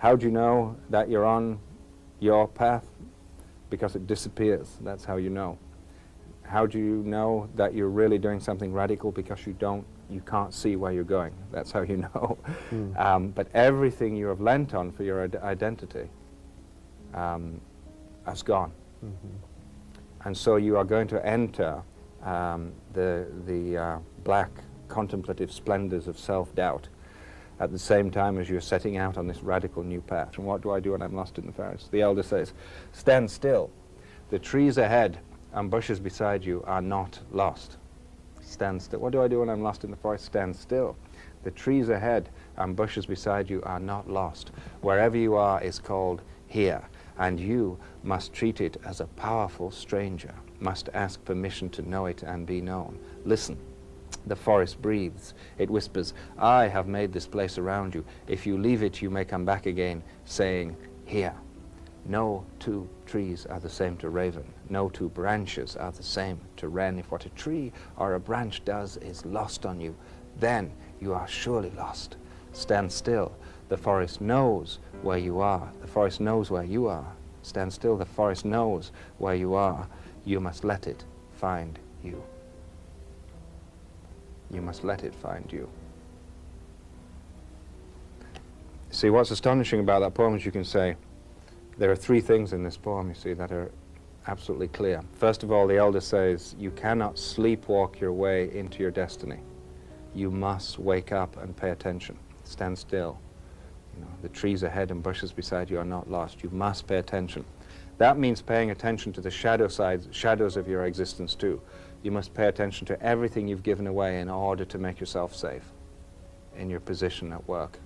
How do you know that you're on your path? Because it disappears. That's how you know. How do you know that you're really doing something radical? Because you can't see where you're going. That's how you know. But everything you have lent on for your identity has gone. And so you are going to enter the black contemplative splendors of self-doubt at the same time as you're setting out on this radical new path. And what do I do when I'm lost in the forest? The elder says, stand still. The trees ahead and bushes beside you are not lost. Stand still. What do I do when I'm lost in the forest? Stand still. The trees ahead and bushes beside you are not lost. Wherever you are is called here, and you must treat it as a powerful stranger, must ask permission to know it and be known. Listen. The forest breathes. It whispers, I have made this place around you. If you leave it, you may come back again, saying, here. No two trees are the same to raven. No two branches are the same to wren. If what a tree or a branch does is lost on you, then you are surely lost. Stand still. The forest knows where you are. The forest knows where you are. Stand still. The forest knows where you are. You must let it find you. You must let it find you. See, what's astonishing about that poem is you can say, there are three things in this poem, you see, that are absolutely clear. First of all, the elder says, you cannot sleepwalk your way into your destiny. You must wake up and pay attention. Stand still. You know, the trees ahead and bushes beside you are not lost. You must pay attention. That means paying attention to the shadows of your existence too. You must pay attention to everything you've given away in order to make yourself safe in your position at work.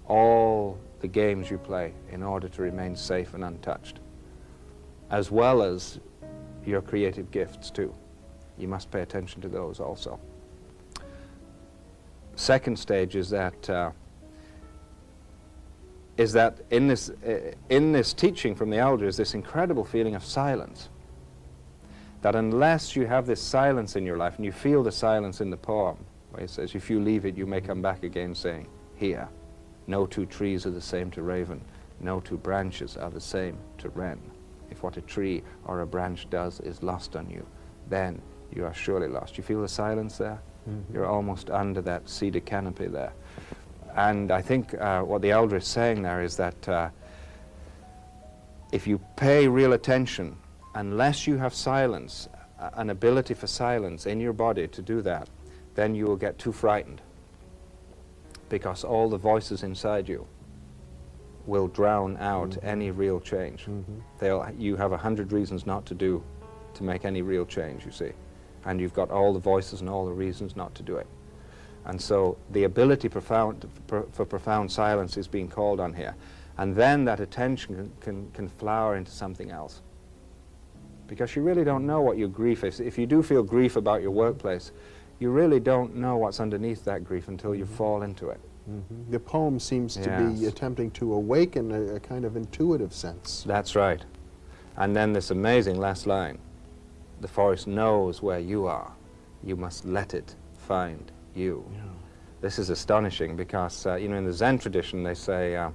All the games you play in order to remain safe and untouched, as well as your creative gifts too. You must pay attention to those also. Second stage is that in this teaching from the elder is this incredible feeling of silence. That unless you have this silence in your life, and you feel the silence in the poem, where he says, if you leave it, you may come back again saying, here. No two trees are the same to raven. No two branches are the same to wren. If what a tree or a branch does is lost on you, then you are surely lost. You feel the silence there? You're almost under that cedar canopy there. And I think what the elder is saying there is that if you pay real attention, unless you have silence, an ability for silence in your body to do that, then you will get too frightened, because all the voices inside you will drown out any real change. You have 100 reasons not to make any real change, you see. And you've got all the voices and all the reasons not to do it. And so the ability for profound silence is being called on here. And then that attention can flower into something else. Because you really don't know what your grief is. If you do feel grief about your workplace, you really don't know what's underneath that grief until you fall into it. The poem seems to be attempting to awaken a kind of intuitive sense. That's right. And then this amazing last line, the forest knows where you are. You must let it find you. This is astonishing because, you know, in the Zen tradition they say,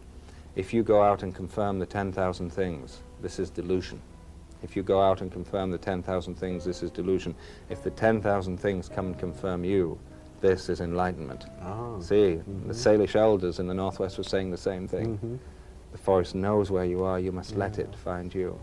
if you go out and confirm the 10,000 things, this is delusion. If you go out and confirm the 10,000 things, this is delusion. If the 10,000 things come and confirm you, this is enlightenment. See, the Salish elders in the Northwest were saying the same thing. The forest knows where you are, you must let it find you.